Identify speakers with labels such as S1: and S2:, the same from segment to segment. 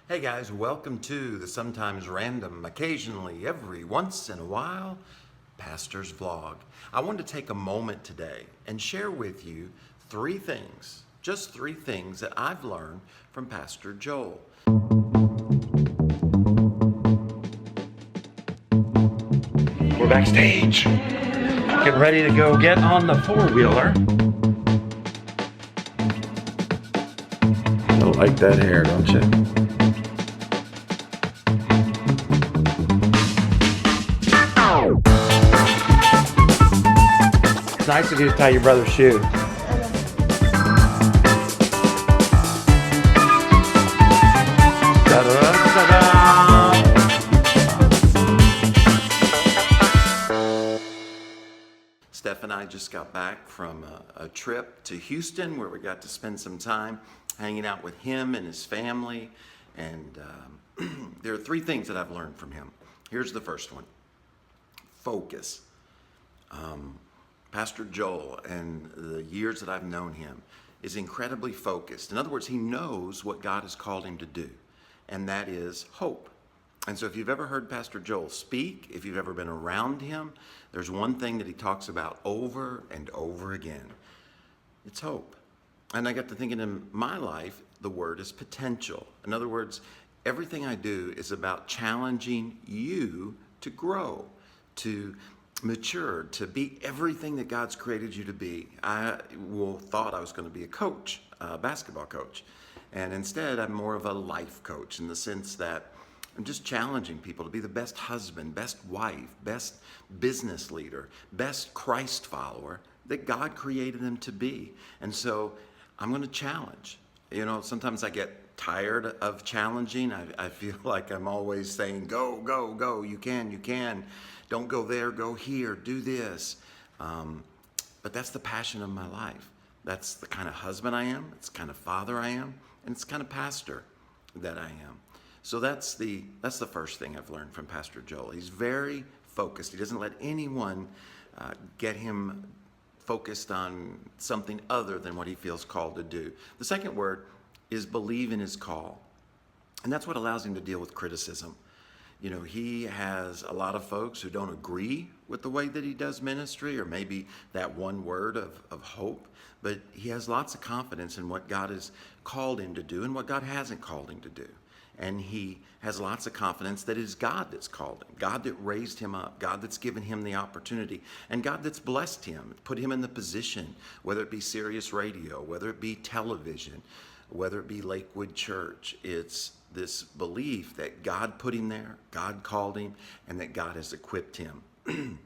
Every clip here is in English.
S1: Hey guys, welcome to the sometimes random, occasionally, every once in a while, Pastor's Vlog. I wanted to take a moment today and share with you just three things that I've learned from Pastor Joel. We're backstage, getting ready to go get on the four-wheeler. Don't like that hair, don't you? It's nice of you to tie your brother's shoe. Steph and I just got back from a trip to Houston where we got to spend some time hanging out with him and his family. And there are three things that I've learned from him. Here's the first one: focus. Pastor Joel, and the years that I've known him, is incredibly focused. In other words, he knows what God has called him to do, and that is hope. And so if you've ever heard Pastor Joel speak, if you've ever been around him, there's one thing that he talks about over and over again. It's hope. And I got to thinking, in my life, the word is potential. In other words, everything I do is about challenging you to grow, to mature, to be everything that God's created you to be. I thought I was going to be a coach, a basketball coach. And instead, I'm more of a life coach, in the sense that I'm just challenging people to be the best husband, best wife, best business leader, best Christ follower that God created them to be. And so I'm going to challenge. You know, sometimes I get tired of challenging. I feel like I'm always saying, go, go, go. You can. Don't go there, go here, do this. But that's the passion of my life. That's the kind of husband I am. It's the kind of father I am. And it's the kind of pastor that I am. So that's the first thing I've learned from Pastor Joel. He's very focused. He doesn't let anyone get him focused on something other than what he feels called to do. The second word is believe in his call. And that's what allows him to deal with criticism. You know, he has a lot of folks who don't agree with the way that he does ministry, or maybe that one word of hope, but he has lots of confidence in what God has called him to do and what God hasn't called him to do. And he has lots of confidence that it is God that's called him, God that raised him up, God that's given him the opportunity, and God that's blessed him, put him in the position, whether it be Sirius Radio, whether it be television, whether it be Lakewood Church. It's this belief that God put him there, God called him, and that God has equipped him.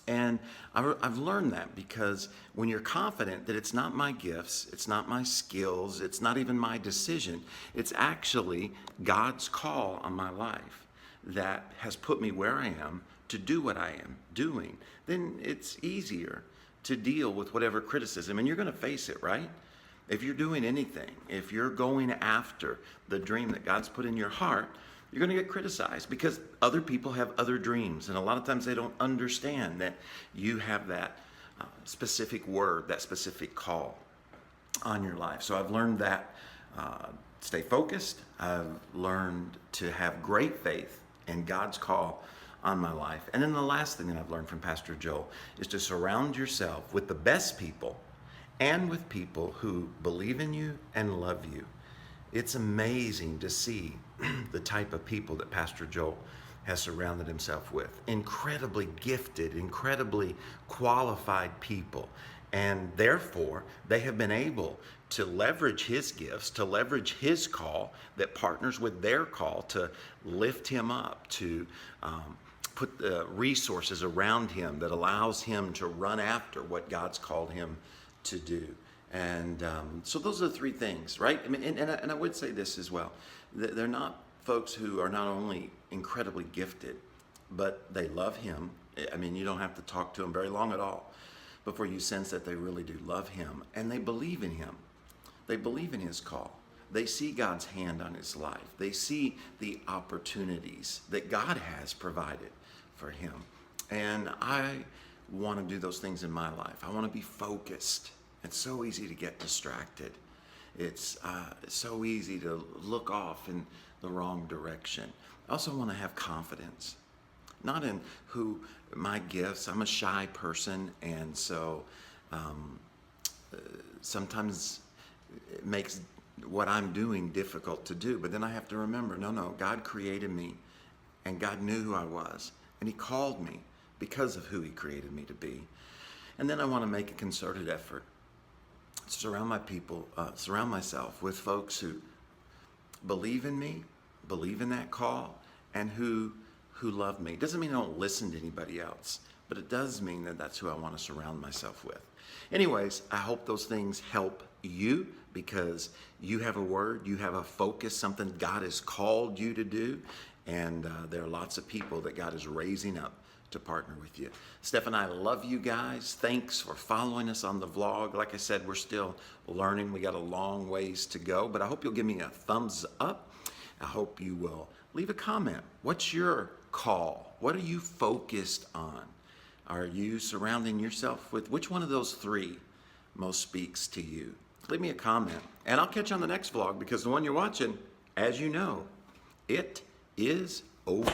S1: And I've learned that because when you're confident that it's not my gifts, it's not my skills, it's not even my decision, it's actually God's call on my life that has put me where I am to do what I am doing, then it's easier to deal with whatever criticism. And you're going to face it, right? If you're doing anything, if you're going after the dream that God's put in your heart, you're going to get criticized because other people have other dreams. And a lot of times they don't understand that you have that specific word, that specific call on your life. So I've learned that stay focused. I've learned to have great faith in God's call on my life. And then the last thing that I've learned from Pastor Joel is to surround yourself with the best people and with people who believe in you and love you. It's amazing to see the type of people that Pastor Joel has surrounded himself with. Incredibly gifted, incredibly qualified people. And therefore, they have been able to leverage his gifts, to leverage his call that partners with their call to lift him up, to put the resources around him that allows him to run after what God's called him to do. And so those are the three things, right? I mean, and I would say this as well. They're not folks who are not only incredibly gifted, but they love him. I mean, you don't have to talk to them very long at all before you sense that they really do love him. And they believe in him. They believe in his call. They see God's hand on his life. They see the opportunities that God has provided for him. And I want to do those things in my life. I want to be focused. It's so easy to get distracted. It's so easy to look off in the wrong direction. I also want to have confidence, not in who my gifts. I'm a shy person, and so sometimes it makes what I'm doing difficult to do. But then I have to remember, no, God created me, and God knew who I was, and He called me because of who He created me to be. And then I want to make a concerted effort, surround myself with folks who believe in me, believe in that call, and who love me. It doesn't mean I don't listen to anybody else, but it does mean that that's who I want to surround myself with. Anyways, I hope those things help you, because you have a word, you have a focus, something God has called you to do, and there are lots of people that God is raising up to partner with you. Steph and I love you guys. Thanks for following us on the vlog. Like I said, we're still learning. We got a long ways to go, but I hope you'll give me a thumbs up. I hope you will leave a comment. What's your call? What are you focused on? Are you surrounding yourself with which one of those three most speaks to you? Leave me a comment, and I'll catch you on the next vlog, because the one you're watching, as you know, it is over.